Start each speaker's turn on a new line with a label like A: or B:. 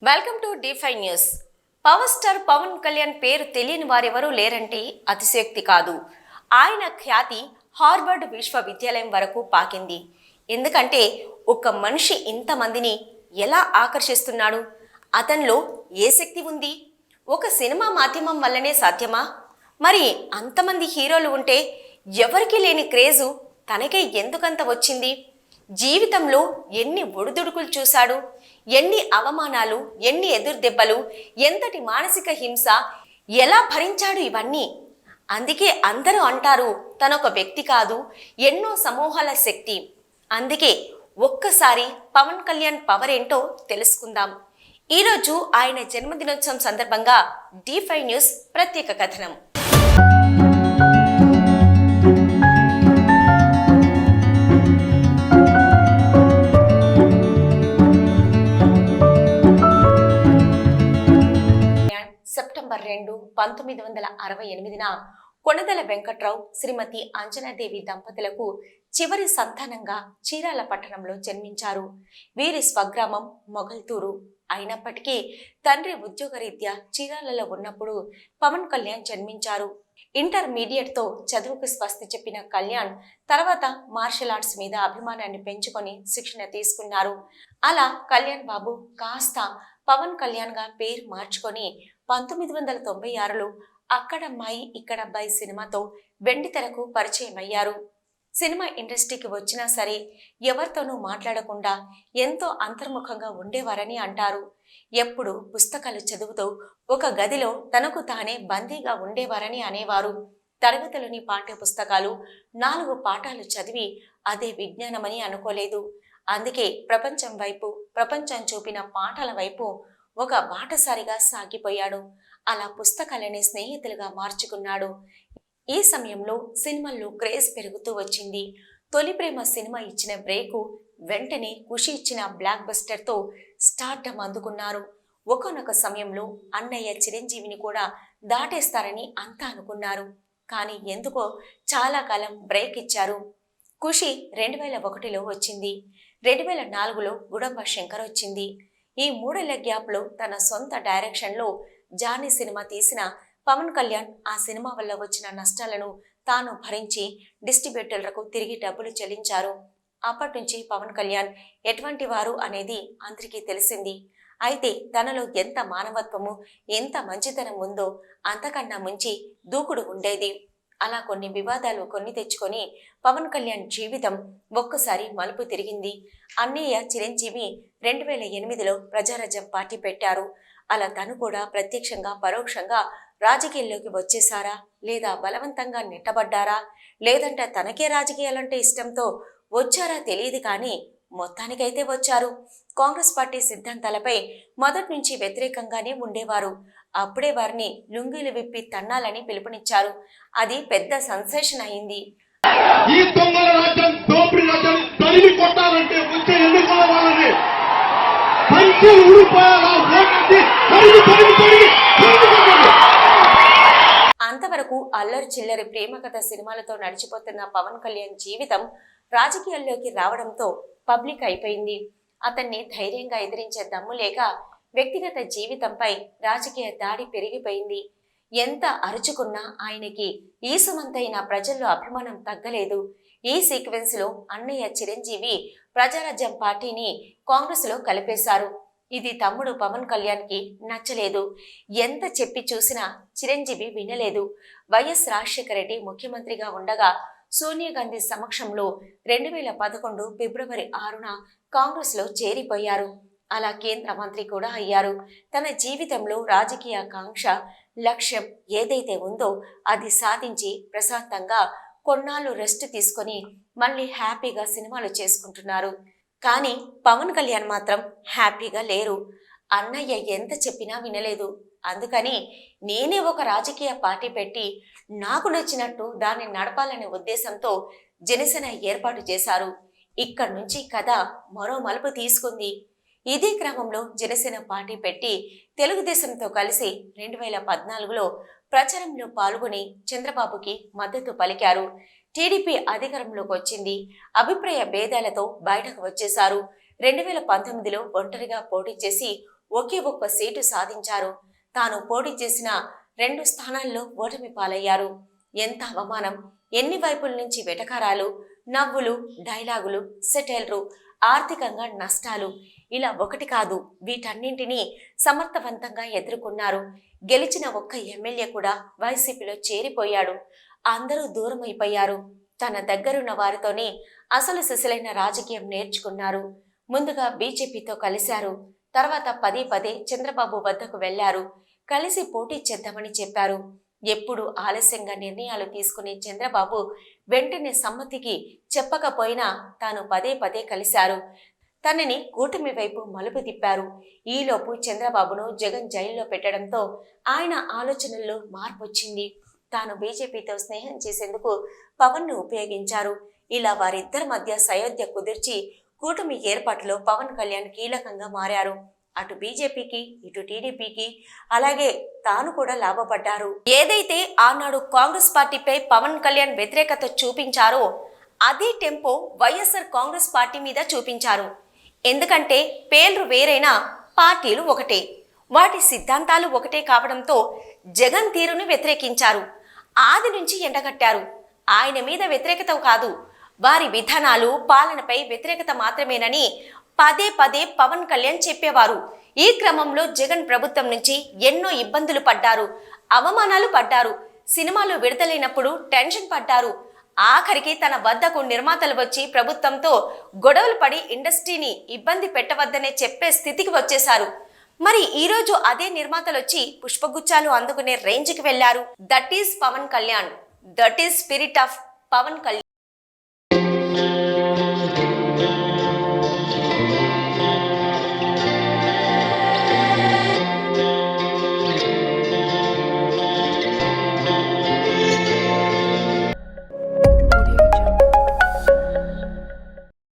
A: Welcome to D5 news. Power star Pawan Kalyan పేరు తెలియని వారెవరూ లేరంటే అతిశయోక్తి కాదు. ఆయన ఖ్యాతి హార్వర్డ్ విశ్వవిద్యాలయం వరకు పాకింది. ఎందుకంటే ఒక మనిషి ఇంతమందిని ఎలా ఆకర్షిస్తున్నాడు? అతనిలో ఏ శక్తి ఉంది? ఒక సినిమా మాధ్యమం వల్లనే సాధ్యమా? మరి అంతమంది హీరోలు ఉంటే ఎవరికీ లేని క్రేజు తనకే ఎందుకంత వచ్చింది? జీవితంలో ఎన్ని ఒడిదుడుకులు చూశాడు, ఎన్ని అవమానాలు, ఎన్ని ఎదురుదెబ్బలు, ఎంతటి మానసిక హింస, ఎలా భరించాడు ఇవన్నీ. అందుకే అందరూ అంటారు తనొక వ్యక్తి కాదు, ఎన్నో సమూహాల శక్తి. అందుకే ఒక్కసారి పవన్ కళ్యాణ్ పవర్ ఏంటో తెలుసుకుందాం. ఈరోజు ఆయన జన్మదినోత్సవం సందర్భంగా D5 న్యూస్ ప్రత్యేక కథనం. సెప్టెంబర్ 2, 1968న కొణిదెల వెంకట్రావు, శ్రీమతి అంజనాదేవి దంపతులకు చివరి సంతానంగా చీరాల పట్టణంలో జన్మించారు. వీరి స్వగ్రామం మొగల్తూరు. అయినప్పటికీ తండ్రి ఉద్యోగరీత్యా చీరాలలో ఉన్నప్పుడు పవన్ కళ్యాణ్ జన్మించారు. ఇంటర్మీడియట్తో చదువుకు స్వస్తి చెప్పిన కళ్యాణ్ తర్వాత మార్షల్ ఆర్ట్స్ మీద అభిమానాన్ని పెంచుకొని శిక్షణ తీసుకున్నారు. అలా కళ్యాణ్ బాబు కాస్త పవన్ కళ్యాణ్గా పేరు మార్చుకొని 1996లో అక్కడమ్మాయి ఇక్కడబ్బాయి సినిమాతో వెండితెరకు పరిచయం అయ్యారు. సినిమా ఇండస్ట్రీకి వచ్చినా సరే ఎవరితోనూ మాట్లాడకుండా ఎంతో అంతర్ముఖంగా ఉండేవారని అంటారు. ఎప్పుడు పుస్తకాలు చదువుతూ ఒక గదిలో తనకు తానే బందీగా ఉండేవారని అనేవారు. తరగతిలోని పాఠ్య పుస్తకాలు 4 పాఠాలు చదివి అదే విజ్ఞానమని అనుకోలేదు. అందుకే ప్రపంచం చూపిన పాఠాల వైపు ఒక బాటసారిగా సాగిపోయాడు. అలా పుస్తకాలని స్నేహితులుగా మార్చుకున్నాడు. ఈ సమయంలో సినిమాల్లో క్రేజ్ పెరుగుతూ వచ్చింది. తొలి ప్రేమ సినిమా ఇచ్చిన బ్రేకు, వెంటనే ఖుషి ఇచ్చిన బ్లాక్ బస్టర్తో స్టార్డమ్ అందుకున్నారు. ఒకానొక సమయంలో అన్నయ్య చిరంజీవిని కూడా దాటేస్తారని అంతా అనుకున్నారు. కానీ ఎందుకో చాలా కాలం బ్రేక్ ఇచ్చారు. ఖుషి 2001లో వచ్చింది. 2004లో గుడంబ శంకర్ వచ్చింది. ఈ 3 ఏళ్ల గ్యాప్లో తన సొంత డైరెక్షన్లో జానీ సినిమా తీసిన పవన్ కళ్యాణ్ ఆ సినిమా వల్ల వచ్చిన నష్టాలను తాను భరించి డిస్ట్రిబ్యూటర్లకు తిరిగి డబ్బులు చెల్లించారు. అప్పటి నుంచి పవన్ కళ్యాణ్ ఎటువంటి వారు అనేది అందరికీ తెలిసింది. అయితే తనలో ఎంత మానవత్వము, ఎంత మంచితనం ఉందో అంతకన్నా మించి దూకుడు ఉండేది. అలా కొన్ని వివాదాలు తెచ్చుకొని పవన్ కళ్యాణ్ జీవితం ఒక్కసారి మలుపు తిరిగింది. అన్నయ్య చిరంజీవి 2008లో ప్రజారాజ్యం పార్టీ పెట్టారు. అలా తను కూడా ప్రత్యక్షంగా పరోక్షంగా రాజకీయాల్లోకి వచ్చేసారా, లేదా బలవంతంగా నెట్టబడ్డారా, లేదంటే తనకే రాజకీయాలంటే ఇష్టంతో వచ్చారా తెలియదు, కానీ మొత్తానికైతే వచ్చారు. కాంగ్రెస్ పార్టీ సిద్ధాంతాలపై మొదటి నుంచి వ్యతిరేకంగానే ఉండేవారు. అప్పుడే వారిని లుంగీలు విప్పి తన్నాలని పిలుపునిచ్చారు. అది పెద్ద సెన్సేషన్ అయింది. అంతవరకు అల్లరి చిల్లరి ప్రేమ కథ సినిమాలతో నడిచిపోతున్న పవన్ కళ్యాణ్ జీవితం రాజకీయాల్లోకి రావడంతో పబ్లిక్ అయిపోయింది. అతన్ని ధైర్యంగా ఎదిరించే దమ్ము లేక వ్యక్తిగత జీవితంపై రాజకీయ దాడి పెరిగిపోయింది. ఎంత అరుచుకున్నా ఆయనకి ఈసుమంతైన ప్రజల్లో అభిమానం తగ్గలేదు. ఈ సీక్వెన్స్ లో అన్నయ్య చిరంజీవి ప్రజారాజ్యం పార్టీని కాంగ్రెస్ లో కలిపేశారు. ఇది తమ్ముడు పవన్ కళ్యాణ్ కి నచ్చలేదు. ఎంత చెప్పి చూసినా చిరంజీవి వినలేదు. వైఎస్ రాజశేఖర రెడ్డి ముఖ్యమంత్రిగా ఉండగా సోనియా గాంధీ సమక్షంలో 2011 ఫిబ్రవరి 6న కాంగ్రెస్ లో చేరిపోయారు. అలా కేంద్ర మంత్రి కూడా అయ్యారు. తన జీవితంలో రాజకీయ కాంక్ష, లక్ష్యం ఏదైతే ఉందో అది సాధించి ప్రశాంతంగా కొన్నాళ్ళు రెస్ట్ తీసుకొని మళ్ళీ హ్యాపీగా సినిమాలు చేసుకుంటున్నారు. కానీ పవన్ కళ్యాణ్ మాత్రం హ్యాపీగా లేరు. అన్నయ్య ఎంత చెప్పినా వినలేదు. అందుకని నేనే ఒక రాజకీయ పార్టీ పెట్టి నాకు నచ్చినట్టు దాన్ని నడపాలనే ఉద్దేశంతో జనసేన ఏర్పాటు చేశారు. ఇక్కడి నుంచి కథ మరో మలుపు తీసుకుంది. ఇదే క్రమంలో జనసేన పార్టీ పెట్టి తెలుగుదేశంతో కలిసి 2014లో ప్రచారంలో పాల్గొని చంద్రబాబుకి మద్దతు పలికారు. టీడీపీ అధికారంలోకి వచ్చింది. అభిప్రాయ భేదాలతో బయటకు వచ్చేశారు. 2019లో ఒంటరిగా పోటీ చేసి ఒకే ఒక్క సీటు సాధించారు. తాను పోటీ చేసిన 2 స్థానాల్లో ఓటమి పాలయ్యారు. ఎంత అవమానం! ఎన్ని వైపుల నుంచి వెటకారాలు, నవ్వులు, డైలాగులు, సెటైల్లు, ఆర్థికంగా నష్టాలు. ఇలా ఒకటి కాదు, వీటన్నింటినీ సమర్థవంతంగా ఎదుర్కొన్నారు. గెలిచిన ఒక్క ఎమ్మెల్యే కూడా వైసీపీలో చేరిపోయాడు. అందరూ దూరమైపోయారు. తన దగ్గరున్న వారితోనే అసలు సిసలైన రాజకీయం నేర్చుకున్నారు. ముందుగా బీజేపీతో కలిశారు. తర్వాత పదే పదే చంద్రబాబు వద్దకు వెళ్లారు. కలిసి పోటీ చేద్దామని చెప్పారు. ఎప్పుడు ఆలస్యంగా నిర్ణయాలు తీసుకునే చంద్రబాబు వెంటనే సమ్మతికి చెప్పకపోయినా తాను పదే పదే కలిశారు. తనని కూటమి వైపు మలుపు తిప్పారు. ఈలోపు చంద్రబాబును జగన్ జైల్లో పెట్టడంతో ఆయన ఆలోచనల్లో మార్పు వచ్చింది. తాను బీజేపీతో స్నేహం చేసేందుకు పవన్ను ఉపయోగించారు. ఇలా వారిద్దరి మధ్య సయోధ్య కుదిర్చి కూటమి ఏర్పాటులో పవన్ కళ్యాణ్ కీలకంగా మారారు. అటు బీజేపీకి, ఇటు టీడీపీకి, అలాగే తాను కూడా లాభపడ్డారు. ఏదైతే ఆనాడు కాంగ్రెస్ పార్టీపై పవన్ కళ్యాణ్ వ్యతిరేకత చూపించారో అదే టెంపో వైఎస్ఆర్ కాంగ్రెస్ పార్టీ మీద చూపించారు. ఎందుకంటే పేర్లు వేరైనా పార్టీలు ఒకటే, వాటి సిద్ధాంతాలు ఒకటే కావడంతో జగన్ తీరును వ్యతిరేకించారు. ఆది నుంచి ఎండగట్టారు. ఆయన మీద వ్యతిరేకత కాదు, వారి విధానాలు, పాలనపై వ్యతిరేకత మాత్రమేనని పదే పదే పవన్ కళ్యాణ్ చెప్పేవారు. ఈ క్రమంలో జగన్ ప్రభుత్వం నుంచి ఎన్నో ఇబ్బందులు పడ్డారు, అవమానాలు పడ్డారు. సినిమాలు విడుదలైనప్పుడు టెన్షన్ పడ్డారు. ఆఖరికి తన వద్దకు నిర్మాతలు వచ్చి ప్రభుత్వంతో గొడవలు పడి ఇండస్ట్రీని ఇబ్బంది పెట్టవద్దనే చెప్పే స్థితికి వచ్చేశారు. మరి ఈరోజు అదే నిర్మాతలు వచ్చి పుష్పగుచ్చాలు అందుకునే రేంజ్కి వెళ్లారు. That is Pawan Kalyan. That is spirit of Pawan Kalyan.